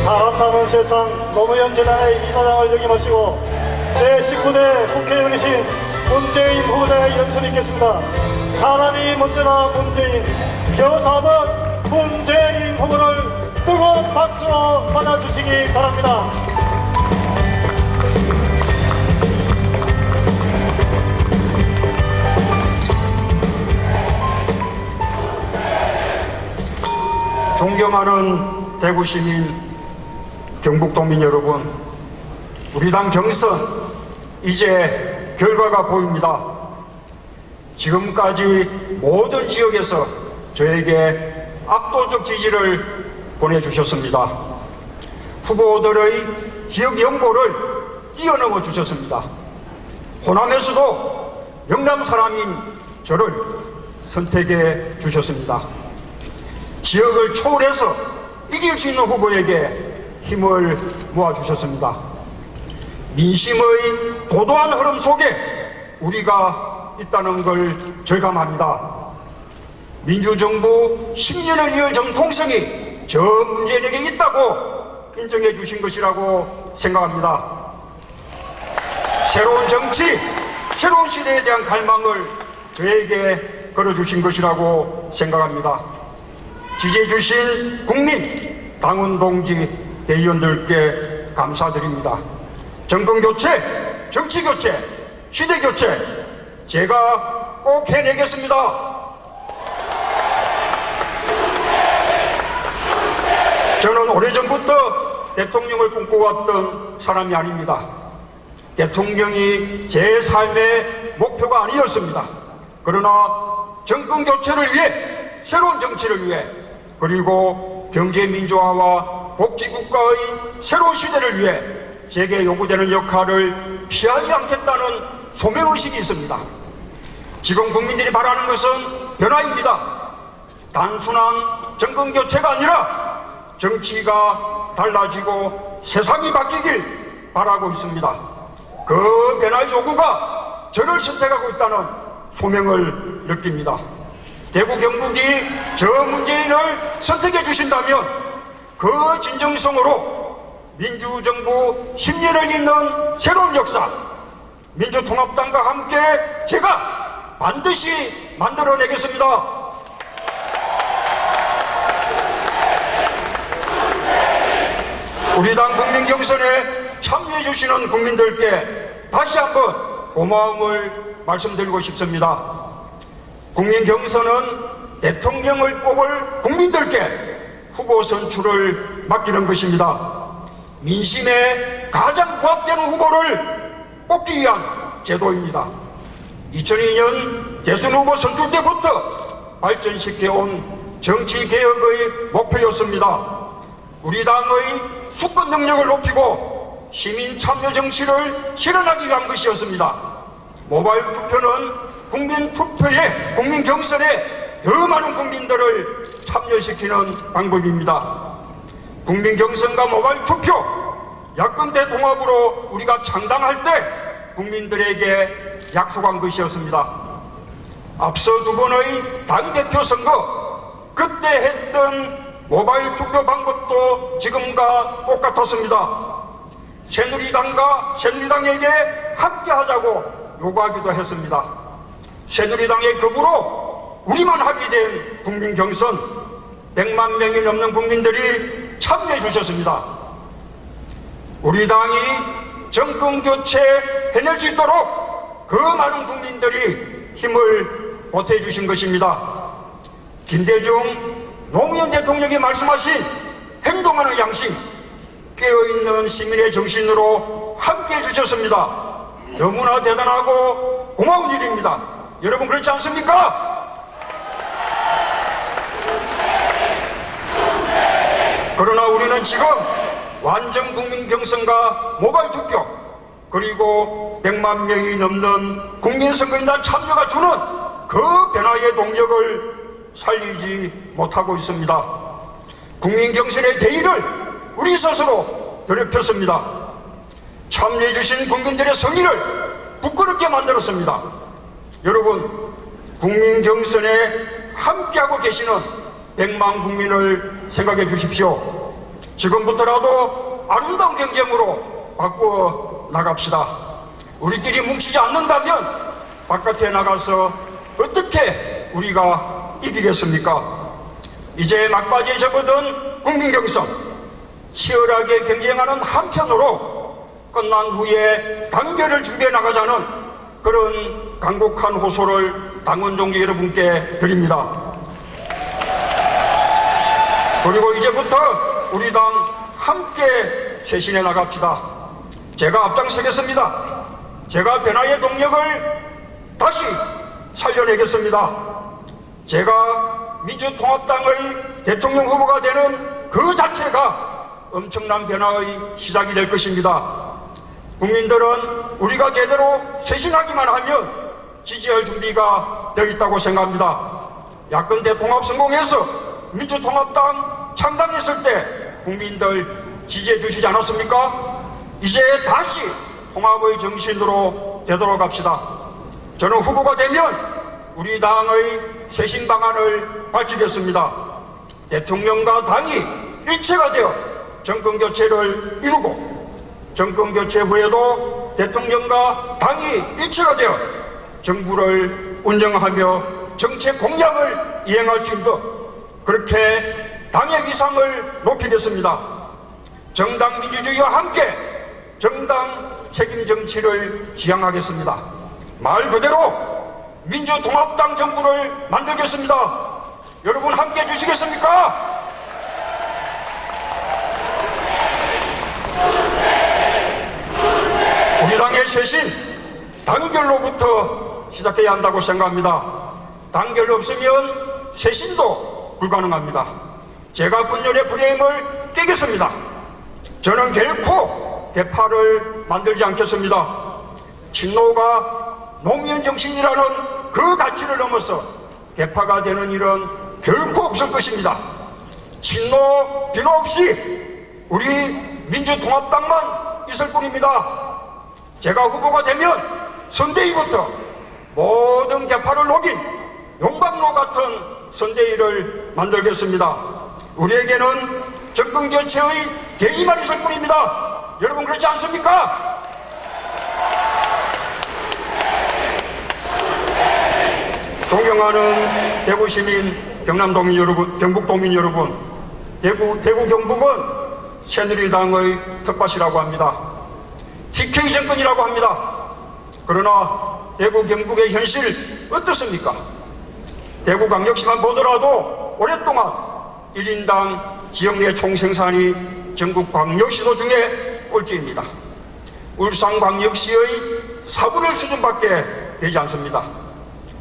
사는 세상 노무현 재단의 이사장을 역임하시고 제19대 국회의원이신 문재인 후보자의 연설이 있겠습니다. 사람이 먼저다 문재인, 겨4번 문재인 후보를 뜨거운 박수로 맞아주시기 바랍니다. 존경하는 대구시민, 경북도민 여러분, 우리 당 경선 이제 결과가 보입니다. 지금까지 모든 지역에서 저에게 압도적 지지를 보내주셨습니다. 후보들의 지역 연보를 뛰어넘어 주셨습니다. 호남에서도 영남 사람인 저를 선택해 주셨습니다. 지역을 초월해서 이길 수 있는 후보에게 힘을 모아주셨습니다. 민심의 도도한 흐름 속에 우리가 있다는 걸 절감합니다. 민주정부 10년을 이을 정통성이 저 문재인에게 있다고 인정해 주신 것이라고 생각합니다. 새로운 정치, 새로운 시대에 대한 갈망을 저에게 걸어주신 것이라고 생각합니다. 지지해 주신 국민, 당원 동지, 대의원들께 감사드립니다. 정권교체, 정치교체, 시대교체 제가 꼭 해내겠습니다. 저는 오래전부터 대통령을 꿈꿔왔던 사람이 아닙니다. 대통령이 제 삶의 목표가 아니었습니다. 그러나 정권교체를 위해, 새로운 정치를 위해, 그리고 경제민주화와 복지국가의 새로운 시대를 위해 제게 요구되는 역할을 피하지 않겠다는 소명의식이 있습니다. 지금 국민들이 바라는 것은 변화입니다. 단순한 정권교체가 아니라 정치가 달라지고 세상이 바뀌길 바라고 있습니다. 그 변화의 요구가 저를 선택하고 있다는 소명을 느낍니다. 대구 경북이 저 문재인을 선택해 주신다면 그 진정성으로 민주정부 10년을 잇는 새로운 역사, 민주통합당과 함께 제가 반드시 만들어내겠습니다. 우리 당 국민 경선에 참여해 주시는 국민들께 다시 한번 고마움을 말씀드리고 싶습니다. 국민 경선은 대통령을 뽑을 국민들께 후보 선출을 맡기는 것입니다. 민심에 가장 부합되는 후보를 뽑기 위한 제도입니다. 2002년 대선 후보 선출 때부터 발전시켜온 정치개혁의 목표였습니다. 우리 당의 수권 능력을 높이고 시민 참여 정치를 실현하기 위한 것이었습니다. 모바일 투표는 국민 투표에, 국민 경선에 더 많은 국민들을 참여시키는 방법입니다. 국민 경선과 모바일 투표, 야권대 통합으로 우리가 창당할 때 국민들에게 약속한 것이었습니다. 앞서 두 번의 당대표 선거, 그때 했던 모바일 투표 방법도 지금과 똑같았습니다. 새누리당에게 함께 하자고 요구하기도 했습니다. 새누리당의 급으로 우리만 하게 된 국민 경선, 100만 명이 넘는 국민들이 참여해 주셨습니다. 우리 당이 정권 교체 해낼 수 있도록 그 많은 국민들이 힘을 보태 주신 것입니다. 김대중 노무현 대통령이 말씀하신 행동하는 양심, 깨어있는 시민의 정신으로 함께해 주셨습니다. 너무나 대단하고 고마운 일입니다. 여러분 그렇지 않습니까? 그러나 우리는 지금 완전 국민 경선과 모바일 투표, 그리고 100만 명이 넘는 국민선거인단 참여가 주는 그 변화의 동력을 살리지 못하고 있습니다. 국민 경선의 대의를 우리 스스로 더럽혔습니다. 참여해 주신 국민들의 성의를 부끄럽게 만들었습니다. 여러분, 국민 경선에 함께하고 계시는 100만 국민을 생각해 주십시오. 지금부터라도 아름다운 경쟁으로 바꾸어 나갑시다. 우리끼리 뭉치지 않는다면 바깥에 나가서 어떻게 우리가 이기겠습니까? 이제 막바지에 접어든 국민경선, 치열하게 경쟁하는 한편으로 끝난 후에 단결을 준비해 나가자는 그런 간곡한 호소를 당원 동지 여러분께 드립니다. 그리고 이제부터 우리 당 함께 쇄신해 나갑시다. 제가 앞장서겠습니다. 제가 변화의 동력을 다시 살려내겠습니다. 제가 민주통합당의 대통령 후보가 되는 그 자체가 엄청난 변화의 시작이 될 것입니다. 국민들은 우리가 제대로 쇄신하기만 하면 지지할 준비가 되어 있다고 생각합니다. 야권 대통합 성공해서 민주통합당 창당했을 때 국민들 지지해 주시지 않았습니까? 이제 다시 통합의 정신으로 되돌아갑시다. 저는 후보가 되면 우리 당의 쇄신 방안을 밝히겠습니다. 대통령과 당이 일체가 되어 정권교체를 이루고 정권교체 후에도 대통령과 당이 일체가 되어 정부를 운영하며 정책 공약을 이행할 수 있도록 그렇게 당의 위상을 높이겠습니다. 정당 민주주의와 함께 정당 책임 정치를 지향하겠습니다. 말 그대로 민주통합당 정부를 만들겠습니다. 여러분 함께 해주시겠습니까? 우리 당의 쇄신, 단결로부터 시작해야 한다고 생각합니다. 단결 없으면 쇄신도 불가능합니다. 제가 분열의 프레임을 깨겠습니다. 저는 결코 대파를 만들지 않겠습니다. 친노가 노무현 정신이라는 그 가치를 넘어서 대파가 되는 일은 결코 없을 것입니다. 친노 비노 없이 우리 민주통합당만 있을 뿐입니다. 제가 후보가 되면 선대위부터 모든 개파를 녹인 용광로 같은 선대위를 만들겠습니다. 우리에게는 정권교체의 계기만 있을 뿐입니다. 여러분 그렇지 않습니까? 존경하는 대구시민, 경남도민 여러분, 경북도민 여러분, 대구 경북은 새누리당의 텃밭이라고 합니다. TK 정권이라고 합니다. 그러나 대구 경북의 현실 어떻습니까? 대구광역시만 보더라도 오랫동안 1인당 지역 내 총생산이 전국 광역시도 중에 꼴찌입니다. 울산광역시의 4분의 수준밖에 되지 않습니다.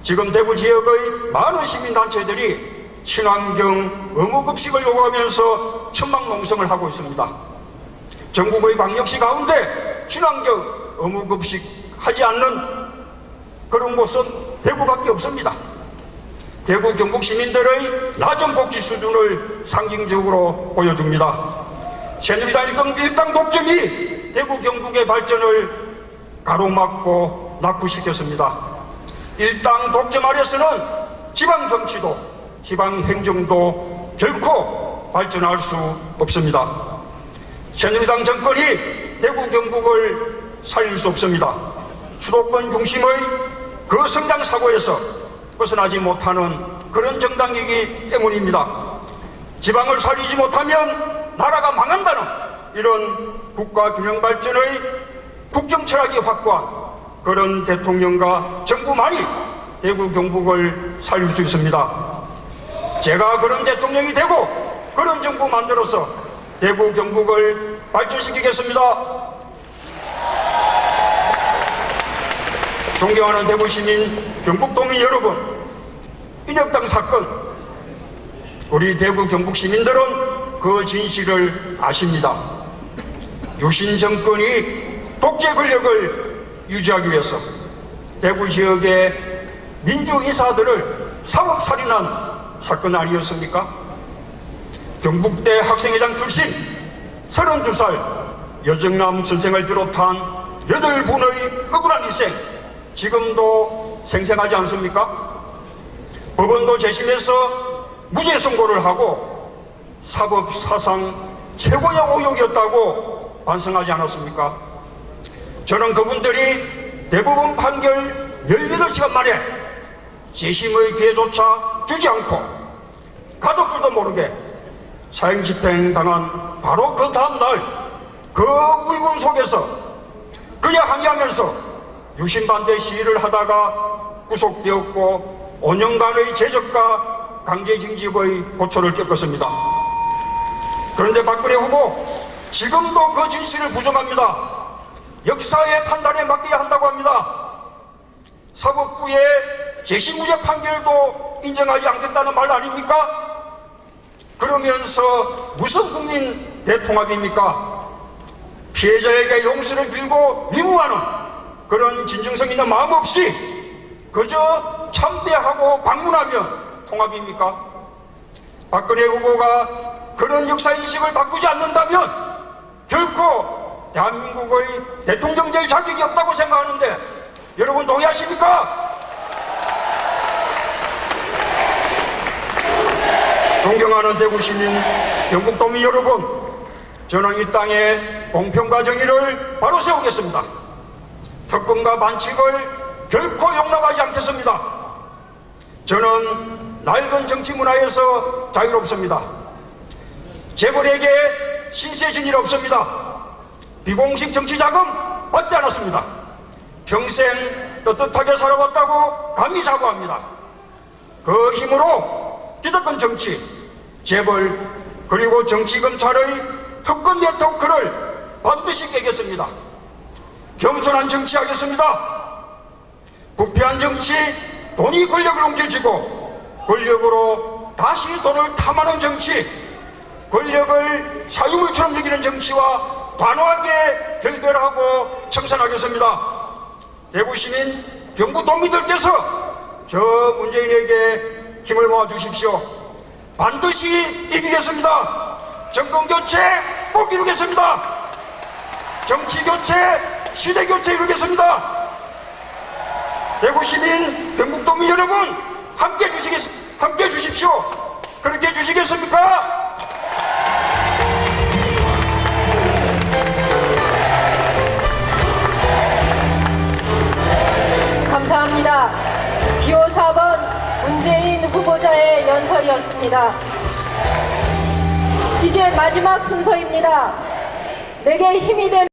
지금 대구 지역의 많은 시민단체들이 친환경 어묵급식을 요구하면서 천막농성을 하고 있습니다. 전국의 광역시 가운데 친환경 어묵급식 하지 않는 그런 곳은 대구밖에 없습니다. 대구 경북 시민들의 낮은 복지 수준을 상징적으로 보여줍니다. 새누리당 일당 독점이 대구 경북의 발전을 가로막고 낙후시켰습니다. 일당 독점 아래서는 지방 정치도 지방 행정도 결코 발전할 수 없습니다. 새누리당 정권이 대구 경북을 살릴 수 없습니다. 수도권 중심의 그 성장 사고에서 벗어나지 못하는 그런 정당이기 때문입니다. 지방을 살리지 못하면 나라가 망한다는 이런 국가 균형 발전의 국정 철학이 확고한 그런 대통령과 정부만이 대구 경북을 살릴 수 있습니다. 제가 그런 대통령이 되고 그런 정부 만들어서 대구 경북을 발전시키겠습니다. 존경하는 대구 시민, 경북도민 여러분, 인혁당 사건, 우리 대구 경북 시민들은 그 진실을 아십니다. 유신 정권이 독재 권력을 유지하기 위해서 대구 지역의 민주인사들을 사법살인한 사건 아니었습니까? 경북대 학생회장 출신 32살 여정남 선생을 비롯한 8분의 억울한 희생, 지금도 생생하지 않습니까? 법원도 재심해서 무죄 선고를 하고 사법 사상 최고의 오욕이었다고 반성하지 않았습니까? 저는 그분들이 대부분 판결 18시간 만에 재심의 기회조차 주지 않고 가족들도 모르게 사형 집행당한 바로 그 다음날 그 울분 속에서 그야 항의하면서 유신반대 시위를 하다가 구속되었고 5년간의 제적과 강제징집의 고초를 겪었습니다. 그런데 박근혜 후보 지금도 그 진실을 부정합니다. 역사의 판단에 맡겨야 한다고 합니다. 사법부의 재심무죄 판결도 인정하지 않겠다는 말 아닙니까? 그러면서 무슨 국민 대통합입니까? 피해자에게 용서를 빌고 위무하는 그런 진정성 있는 마음 없이 그저 참배하고 방문하면 통합입니까? 박근혜 후보가 그런 역사인식을 바꾸지 않는다면 결코 대한민국의 대통령 될 자격이 없다고 생각하는데 여러분 동의하십니까? 존경하는 대구시민, 경북도민 여러분, 저는 이 땅에 공평과 정의를 바로 세우겠습니다. 특권과 반칙을 결코 용납하지 않겠습니다. 저는 낡은 정치 문화에서 자유롭습니다. 재벌에게 신세진 일 없습니다. 비공식 정치 자금 받지 않았습니다. 평생 떳떳하게 살아왔다고 감히 자부합니다. 그 힘으로 기득권 정치, 재벌, 그리고 정치검찰의 특권 네트워크를 반드시 깨겠습니다. 겸손한 정치하겠습니다. 부패한 정치, 돈이 권력을 옮겨쥐고 권력으로 다시 돈을 탐하는 정치, 권력을 사유물처럼 여기는 정치와 단호하게 결별하고 청산하겠습니다. 대구시민, 경북도민들께서 저 문재인에게 힘을 모아주십시오. 반드시 이기겠습니다. 정권교체 꼭 이루겠습니다. 정치교체, 시대교체 이루겠습니다. 대구시민, 경북도민 여러분 함께 주십시오. 그렇게 해주시겠습니까? 감사합니다. 기호 4번 문재인 후보자의 연설이었습니다. 이제 마지막 순서입니다. 내게 힘이 되는